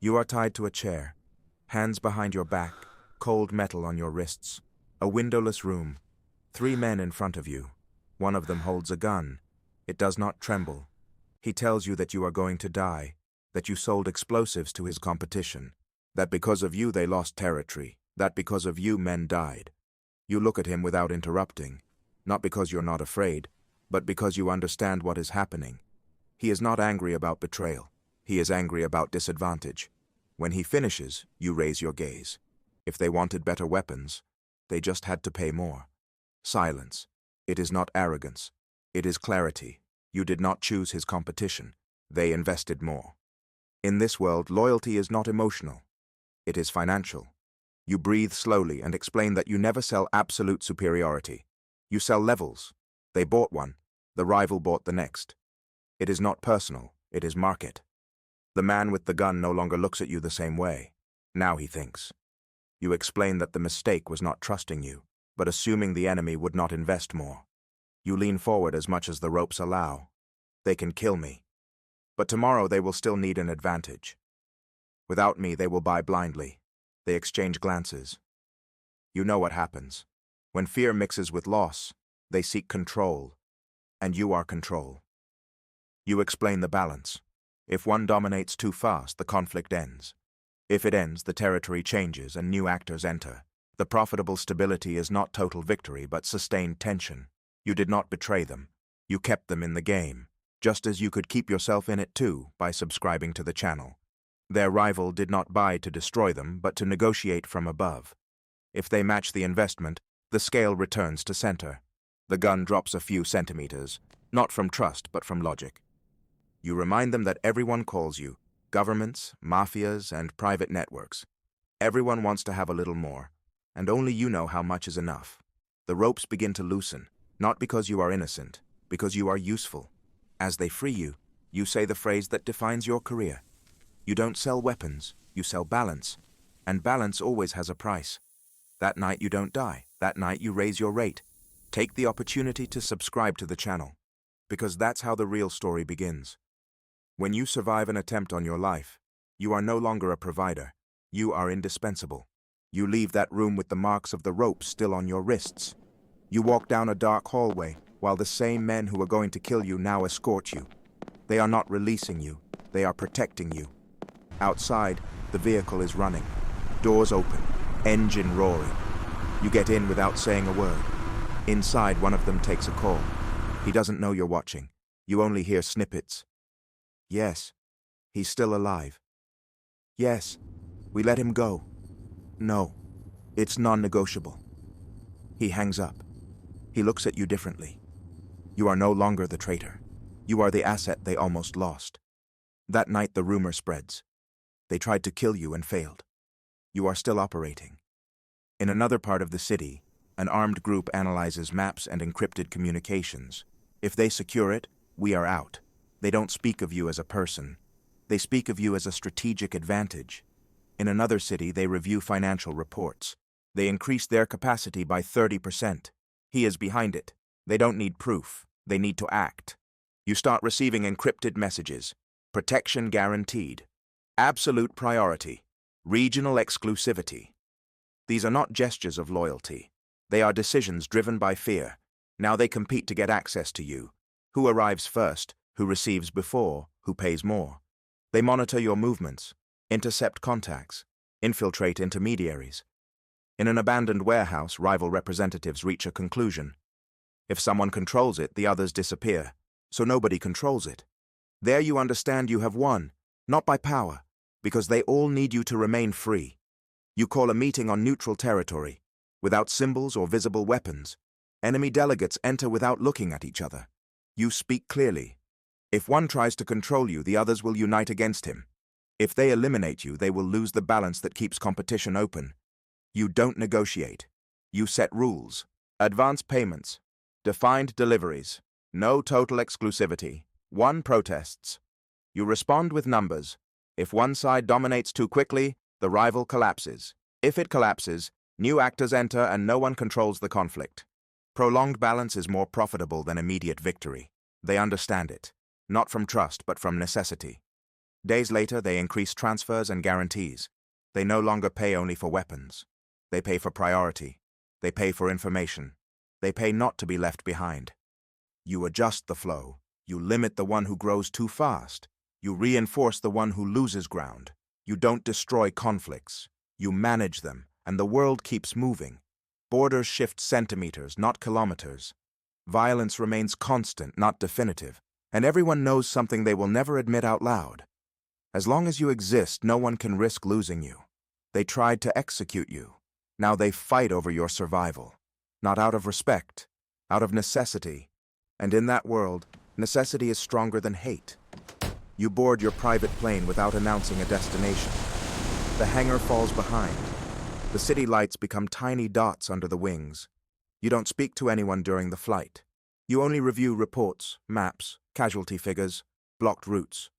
You are tied to a chair, hands behind your back, cold metal on your wrists, a windowless room, 3 men in front of you. One of them holds a gun. It does not tremble. He tells you that you are going to die, that you sold explosives to his competition, that because of you they lost territory, that because of you men died. You look at him without interrupting, not because you're not afraid, but because you understand what is happening. He is not angry about betrayal. He is angry about disadvantage. When he finishes, you raise your gaze. If they wanted better weapons, they just had to pay more. Silence. It is not arrogance. It is clarity. You did not choose his competition. They invested more. In this world, loyalty is not emotional. It is financial. You breathe slowly and explain that you never sell absolute superiority. You sell levels. They bought one. The rival bought the next. It is not personal. It is market. The man with the gun no longer looks at you the same way. Now he thinks. You explain that the mistake was not trusting you, but assuming the enemy would not invest more. You lean forward as much as the ropes allow. They can kill me. But tomorrow they will still need an advantage. Without me, they will buy blindly. They exchange glances. You know what happens. When fear mixes with loss, they seek control, and you are control. You explain the balance. If one dominates too fast, the conflict ends. If it ends, the territory changes and new actors enter. The profitable stability is not total victory, but sustained tension. You did not betray them. You kept them in the game, just as you could keep yourself in it too by subscribing to the channel. Their rival did not buy to destroy them, but to negotiate from above. If they match the investment, the scale returns to center. The gun drops a few centimeters, not from trust, but from logic. You remind them that everyone calls you, governments, mafias, and private networks. Everyone wants to have a little more, and only you know how much is enough. The ropes begin to loosen, not because you are innocent, because you are useful. As they free you, you say the phrase that defines your career. You don't sell weapons, you sell balance, and balance always has a price. That night you don't die, that night you raise your rate. Take the opportunity to subscribe to the channel, because that's how the real story begins. When you survive an attempt on your life, you are no longer a provider. You are indispensable. You leave that room with the marks of the ropes still on your wrists. You walk down a dark hallway, while the same men who are going to kill you now escort you. They are not releasing you, they are protecting you. Outside, the vehicle is running. Doors open, engine roaring. You get in without saying a word. Inside, one of them takes a call. He doesn't know you're watching. You only hear snippets. Yes, he's still alive. Yes, we let him go. No, it's non-negotiable. He hangs up. He looks at you differently. You are no longer the traitor. You are the asset they almost lost. That night the rumor spreads. They tried to kill you and failed. You are still operating. In another part of the city, an armed group analyzes maps and encrypted communications. If they secure it, we are out. They don't speak of you as a person. They speak of you as a strategic advantage. In another city, they review financial reports. They increase their capacity by 30%. He is behind it. They don't need proof. They need to act. You start receiving encrypted messages. Protection guaranteed. Absolute priority. Regional exclusivity. These are not gestures of loyalty. They are decisions driven by fear. Now they compete to get access to you. Who arrives first? Who receives before? Who pays more? They monitor your movements, intercept contacts, infiltrate intermediaries. In an abandoned warehouse, rival representatives reach a conclusion. If someone controls it, the others disappear, so nobody controls it. There you understand you have won, not by power, because they all need you to remain free. You call a meeting on neutral territory, without symbols or visible weapons. Enemy delegates enter without looking at each other. You speak clearly. If one tries to control you, the others will unite against him. If they eliminate you, they will lose the balance that keeps competition open. You don't negotiate. You set rules. Advance payments. Defined deliveries. No total exclusivity. One protests. You respond with numbers. If one side dominates too quickly, the rival collapses. If it collapses, new actors enter and no one controls the conflict. Prolonged balance is more profitable than immediate victory. They understand it. Not from trust, but from necessity. Days later, they increase transfers and guarantees. They no longer pay only for weapons. They pay for priority. They pay for information. They pay not to be left behind. You adjust the flow. You limit the one who grows too fast. You reinforce the one who loses ground. You don't destroy conflicts. You manage them, and the world keeps moving. Borders shift centimeters, not kilometers. Violence remains constant, not definitive, and everyone knows something they will never admit out loud. As long as you exist, no one can risk losing you. They tried to execute you. Now they fight over your survival. Not out of respect, out of necessity. And in that world, necessity is stronger than hate. You board your private plane without announcing a destination. The hangar falls behind. The city lights become tiny dots under the wings. You don't speak to anyone during the flight. You only review reports, maps, casualty figures, blocked routes.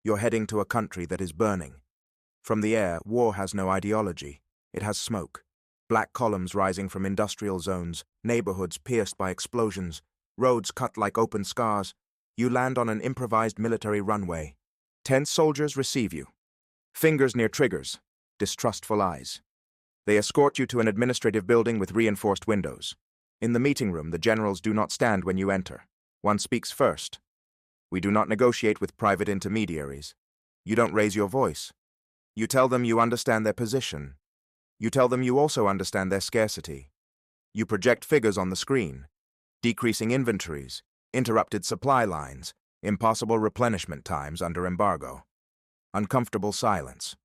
You're heading to a country that is burning. From the air, war has no ideology. It has smoke. Black columns rising from industrial zones, neighborhoods pierced by explosions, roads cut like open scars. You land on an improvised military runway. Tense soldiers receive you. Fingers near triggers, distrustful eyes. They escort you to an administrative building with reinforced windows. In the meeting room, the generals do not stand when you enter. One speaks first. We do not negotiate with private intermediaries. You don't raise your voice. You tell them you understand their position. You tell them you also understand their scarcity. You project figures on the screen. Decreasing inventories, interrupted supply lines, impossible replenishment times under embargo. Uncomfortable silence.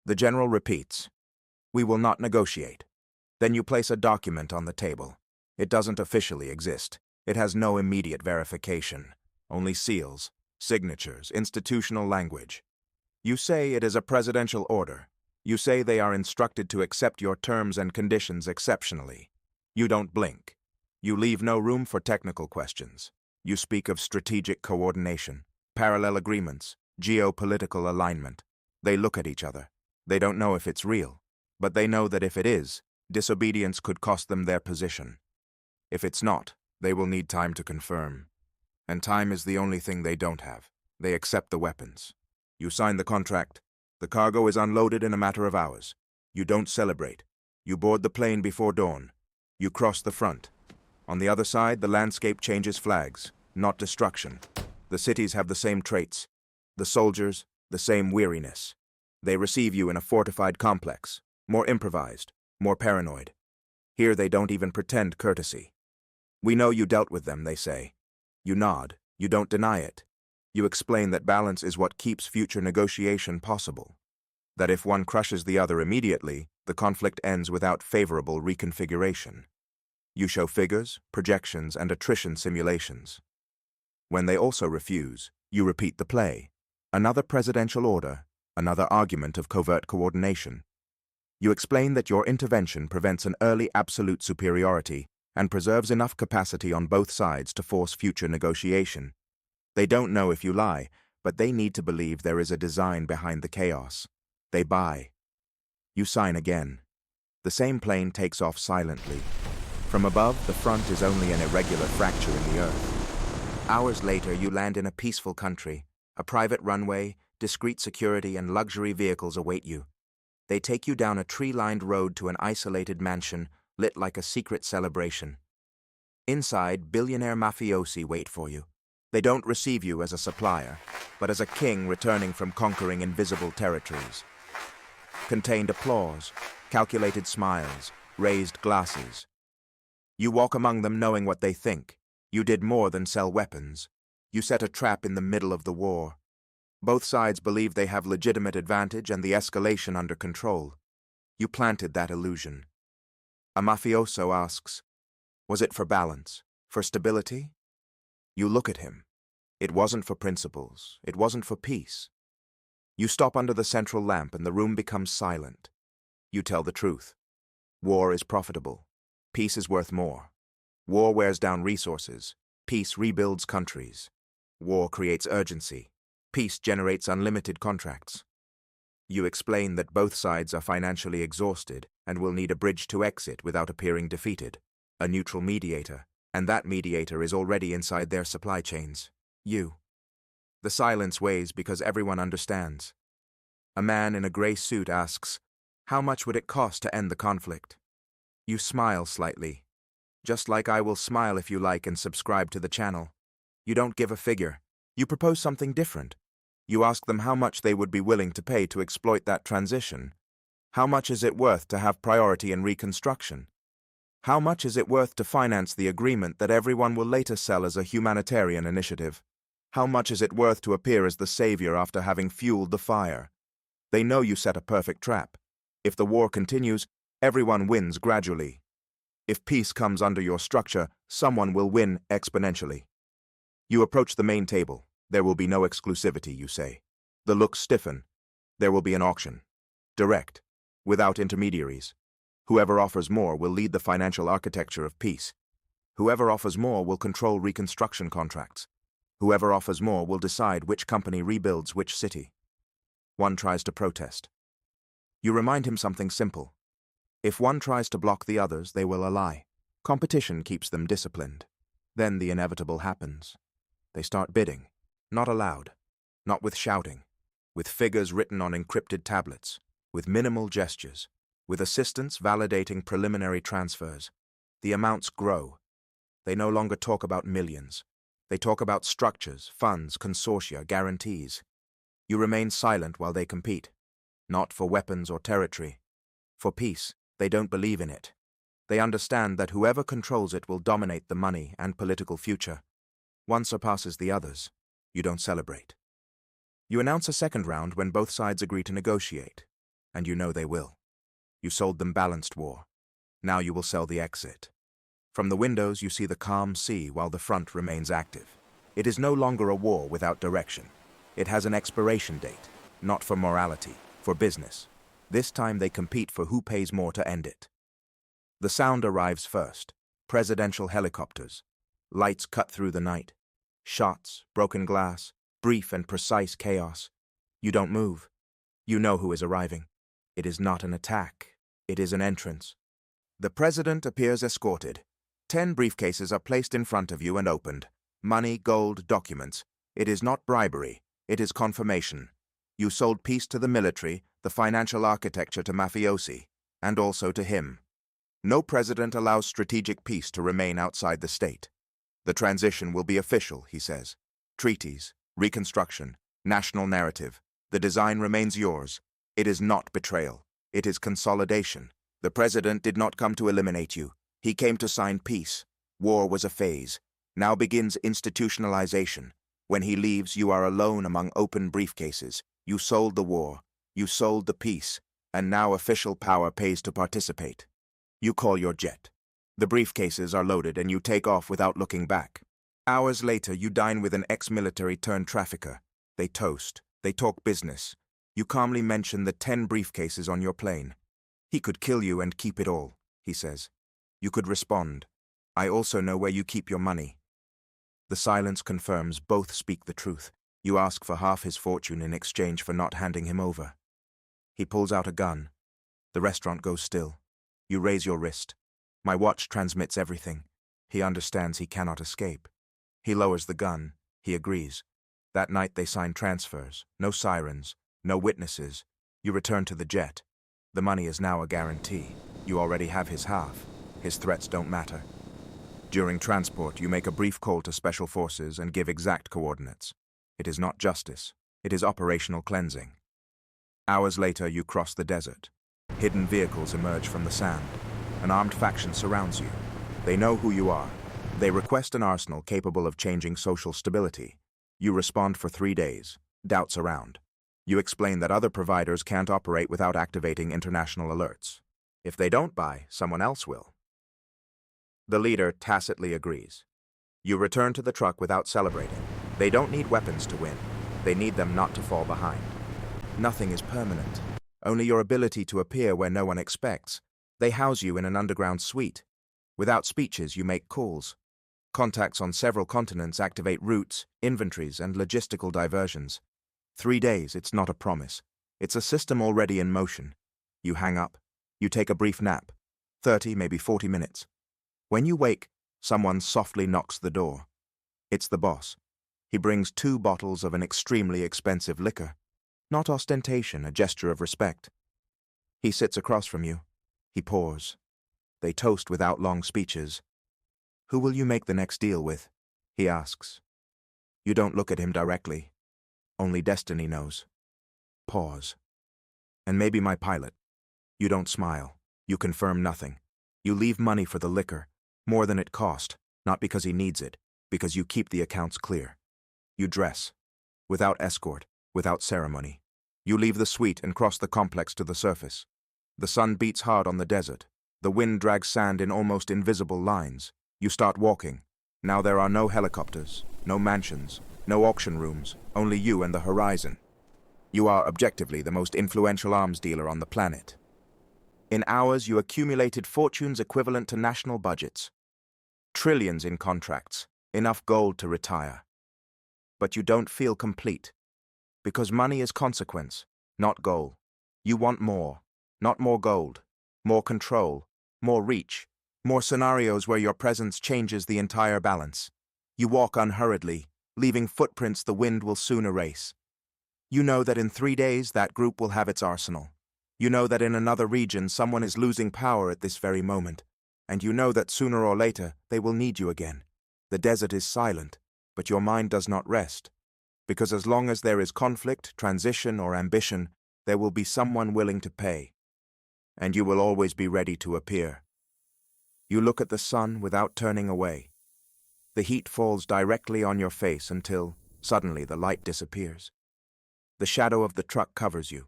The general repeats, "We will not negotiate." Then you place a document on the table. It doesn't officially exist. It has no immediate verification. Only seals, signatures, institutional language. You say it is a presidential order. You say they are instructed to accept your terms and conditions exceptionally. You don't blink. You leave no room for technical questions. You speak of strategic coordination, parallel agreements, geopolitical alignment. They look at each other. They don't know if it's real, but they know that if it is, disobedience could cost them their position. If it's not, they will need time to confirm. And time is the only thing they don't have. They accept the weapons. You sign the contract. The cargo is unloaded in a matter of hours. You don't celebrate. You board the plane before dawn. You cross the front. On the other side, the landscape changes flags, not destruction. The cities have the same traits. The soldiers, the same weariness. They receive you in a fortified complex, more improvised, more paranoid. Here they don't even pretend courtesy. "We know you dealt with them," they say. You nod. You don't deny it. You explain that balance is what keeps future negotiation possible. That if one crushes the other immediately, the conflict ends without favorable reconfiguration. You show figures, projections, and attrition simulations. When they also refuse, you repeat the play. Another presidential order, another argument of covert coordination. You explain that your intervention prevents an early absolute superiority and preserves enough capacity on both sides to force future negotiation. They don't know if you lie, but they need to believe there is a design behind the chaos. They buy. You sign again. The same plane takes off silently. From above, the front is only an irregular fracture in the earth. Hours later, you land in a peaceful country. A private runway, discreet security, and luxury vehicles await you. They take you down a tree-lined road to an isolated mansion, lit like a secret celebration. Inside, billionaire mafiosi wait for you. They don't receive you as a supplier, but as a king returning from conquering invisible territories. Contained applause, calculated smiles, raised glasses. You walk among them knowing what they think. You did more than sell weapons. You set a trap in the middle of the war. Both sides believe they have legitimate advantage and the escalation under control. You planted that illusion. A mafioso asks, "Was it for balance? For stability?" You look at him. It wasn't for principles. It wasn't for peace. You stop under the central lamp and the room becomes silent. You tell the truth. War is profitable. Peace is worth more. War wears down resources. Peace rebuilds countries. War creates urgency. Peace generates unlimited contracts. You explain that both sides are financially exhausted and will need a bridge to exit without appearing defeated, a neutral mediator, and that mediator is already inside their supply chains. You. The silence weighs because everyone understands. A man in a grey suit asks, "How much would it cost to end the conflict?" You smile slightly. Just like I will smile if you like and subscribe to the channel. You don't give a figure. You propose something different. You ask them how much they would be willing to pay to exploit that transition. How much is it worth to have priority in reconstruction? How much is it worth to finance the agreement that everyone will later sell as a humanitarian initiative? How much is it worth to appear as the savior after having fueled the fire? They know you set a perfect trap. If the war continues, everyone wins gradually. If peace comes under your structure, someone will win exponentially. You approach the main table. There will be no exclusivity, you say. The looks stiffen. There will be an auction. Direct, without intermediaries. Whoever offers more will lead the financial architecture of peace. Whoever offers more will control reconstruction contracts. Whoever offers more will decide which company rebuilds which city. One tries to protest. You remind him something simple. If one tries to block the others, they will ally. Competition keeps them disciplined. Then the inevitable happens. They start bidding, not aloud, not with shouting, with figures written on encrypted tablets, with minimal gestures, with assistants validating preliminary transfers. The amounts grow. They no longer talk about millions. They talk about structures, funds, consortia, guarantees. You remain silent while they compete, not for weapons or territory. For peace, they don't believe in it. They understand that whoever controls it will dominate the money and political future. One surpasses the others. You don't celebrate. You announce a second round when both sides agree to negotiate, and you know they will. You sold them balanced war. Now you will sell the exit. From the windows you see the calm sea while the front remains active. It is no longer a war without direction. It has an expiration date, not for morality, for business. This time they compete for who pays more to end it. The sound arrives first. Presidential helicopters. Lights cut through the night. Shots, broken glass, brief and precise chaos. You don't move. You know who is arriving. It is not an attack. It is an entrance. The president appears escorted. 10 briefcases are placed in front of you and opened. Money, gold, documents. It is not bribery. It is confirmation. You sold peace to the military, the financial architecture to mafiosi, and also to him. No president allows strategic peace to remain outside the state. The transition will be official, he says. Treaties, reconstruction, national narrative. The design remains yours. It is not betrayal. It is consolidation. The president did not come to eliminate you. He came to sign peace. War was a phase. Now begins institutionalization. When he leaves, you are alone among open briefcases. You sold the war. You sold the peace. And now official power pays to participate. You call your jet. The briefcases are loaded and you take off without looking back. Hours later, you dine with an ex-military turned trafficker. They toast. They talk business. You calmly mention the 10 briefcases on your plane. He could kill you and keep it all, he says. You could respond. I also know where you keep your money. The silence confirms both speak the truth. You ask for half his fortune in exchange for not handing him over. He pulls out a gun. The restaurant goes still. You raise your wrist. My watch transmits everything. He understands he cannot escape. He lowers the gun. He agrees. That night they sign transfers. No sirens. No witnesses. You return to the jet. The money is now a guarantee. You already have his half. His threats don't matter. During transport, you make a brief call to special forces and give exact coordinates. It is not justice. It is operational cleansing. Hours later, you cross the desert. Hidden vehicles emerge from the sand. An armed faction surrounds you. They know who you are. They request an arsenal capable of changing social stability. You respond for 3 days. Doubts around. You explain that other providers can't operate without activating international alerts. If they don't buy, someone else will. The leader tacitly agrees. You return to the truck without celebrating. They don't need weapons to win. They need them not to fall behind. Nothing is permanent. Only your ability to appear where no one expects. They house you in an underground suite. Without speeches, you make calls. Contacts on several continents activate routes, inventories, and logistical diversions. 3 days, it's not a promise. It's a system already in motion. You hang up. You take a brief nap. 30, maybe 40 minutes. When you wake, someone softly knocks the door. It's the boss. He brings 2 bottles of an extremely expensive liquor. Not ostentation, a gesture of respect. He sits across from you. He pours. They toast without long speeches. "Who will you make the next deal with?" he asks. You don't look at him directly. Only destiny knows. Pause. "And maybe my pilot." You don't smile. You confirm nothing. You leave money for the liquor, more than it cost, not because he needs it, because you keep the accounts clear. You dress. Without escort, without ceremony. You leave the suite and cross the complex to the surface. The sun beats hard on the desert. The wind drags sand in almost invisible lines. You start walking. Now there are no helicopters, no mansions, no auction rooms, only you and the horizon. You are objectively the most influential arms dealer on the planet. In hours, you accumulated fortunes equivalent to national budgets. Trillions in contracts, enough gold to retire. But you don't feel complete. Because money is consequence, not goal. You want more, not more gold, more control, more reach, more scenarios where your presence changes the entire balance. You walk unhurriedly, leaving footprints the wind will soon erase. You know that in 3 days that group will have its arsenal. You know that in another region someone is losing power at this very moment. And you know that sooner or later they will need you again. The desert is silent, but your mind does not rest. Because as long as there is conflict, transition, or ambition, there will be someone willing to pay. And you will always be ready to appear. You look at the sun without turning away. The heat falls directly on your face until, suddenly, the light disappears. The shadow of the truck covers you.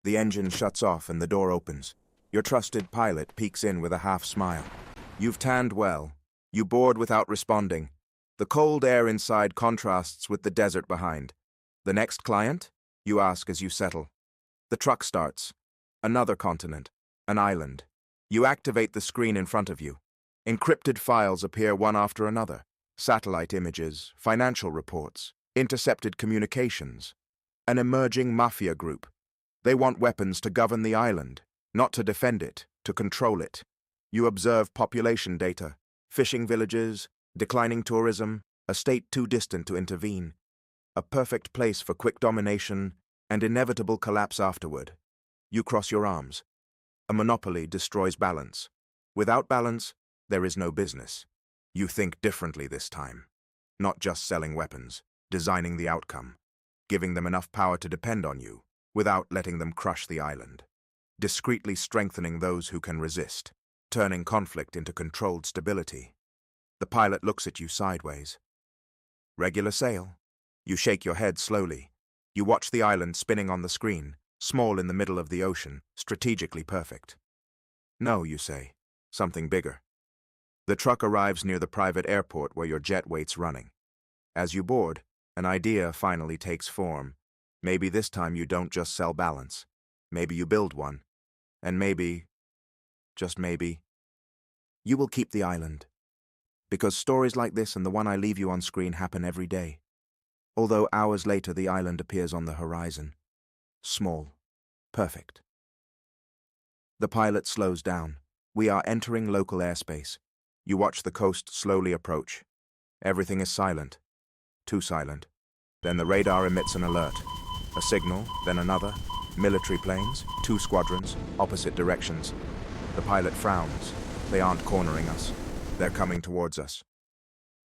The engine shuts off and the door opens. Your trusted pilot peeks in with a half smile. You've tanned well. You board without responding. The cold air inside contrasts with the desert behind. "The next client?" you ask as you settle. The truck starts. Another continent. An island. You activate the screen in front of you. Encrypted files appear one after another. Satellite images, financial reports, intercepted communications. An emerging mafia group. They want weapons to govern the island, not to defend it, to control it. You observe population data, fishing villages, declining tourism, a state too distant to intervene. A perfect place for quick domination and inevitable collapse afterward. You cross your arms. A monopoly destroys balance. Without balance, there is no business. You think differently this time. Not just selling weapons, designing the outcome, giving them enough power to depend on you, without letting them crush the island. Discreetly strengthening those who can resist, turning conflict into controlled stability. The pilot looks at you sideways. Regular sale. You shake your head slowly. You watch the island spinning on the screen, small in the middle of the ocean, strategically perfect. No, you say. Something bigger. The truck arrives near the private airport where your jet waits running. As you board, an idea finally takes form. Maybe this time you don't just sell balance. Maybe you build one. And maybe, just maybe, you will keep the island. Because stories like this and the one I leave you on screen happen every day. Although hours later the island appears on the horizon. Small. Perfect. The pilot slows down. We are entering local airspace. You watch the coast slowly approach. Everything is silent. Too silent. Then the radar emits an alert. A signal, then another. Military planes, 2 squadrons, opposite directions. The pilot frowns. They aren't cornering us. They're coming towards us.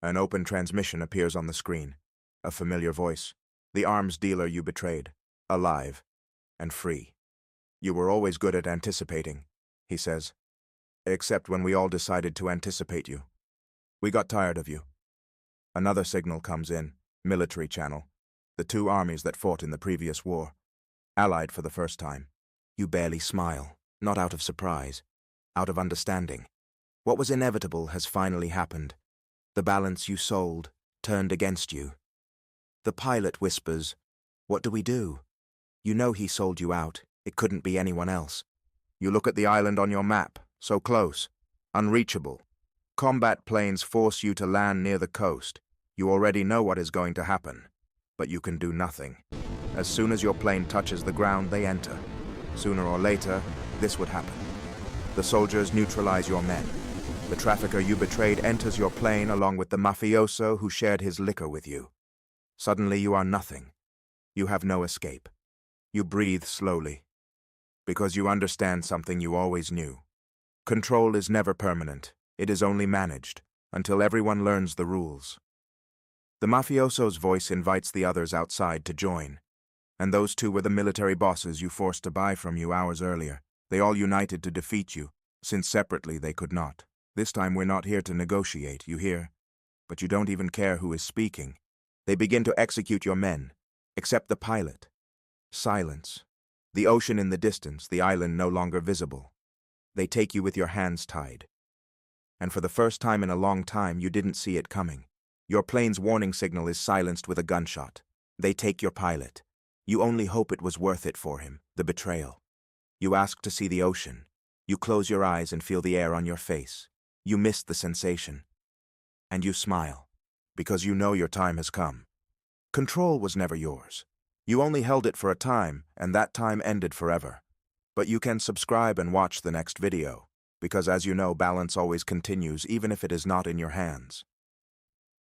An open transmission appears on the screen. A familiar voice. The arms dealer you betrayed. Alive. And free. "You were always good at anticipating," he says. "Except when we all decided to anticipate you. We got tired of you." Another signal comes in. Military channel. The 2 armies that fought in the previous war. Allied for the first time. You barely smile. Not out of surprise. Out of understanding. What was inevitable has finally happened. The balance you sold turned against you. The pilot whispers, "What do we do?" You know he sold you out. It couldn't be anyone else. You look at the island on your map, so close, unreachable. Combat planes force you to land near the coast. You already know what is going to happen, but you can do nothing. As soon as your plane touches the ground, they enter. Sooner or later, this would happen. The soldiers neutralize your men. The trafficker you betrayed enters your plane along with the mafioso who shared his liquor with you. Suddenly you are nothing. You have no escape. You breathe slowly. Because you understand something you always knew. Control is never permanent. It is only managed, until everyone learns the rules. The mafioso's voice invites the others outside to join. And those two were the military bosses you forced to buy from you hours earlier. They all united to defeat you, since separately they could not. This time we're not here to negotiate, you hear? But you don't even care who is speaking. They begin to execute your men, except the pilot. Silence. The ocean in the distance, the island no longer visible. They take you with your hands tied. And for the first time in a long time, you didn't see it coming. Your plane's warning signal is silenced with a gunshot. They take your pilot. You only hope it was worth it for him, the betrayal. You ask to see the ocean. You close your eyes and feel the air on your face. You miss the sensation. And you smile, because you know your time has come. Control was never yours. You only held it for a time, and that time ended forever. But you can subscribe and watch the next video, because as you know, balance always continues even if it is not in your hands.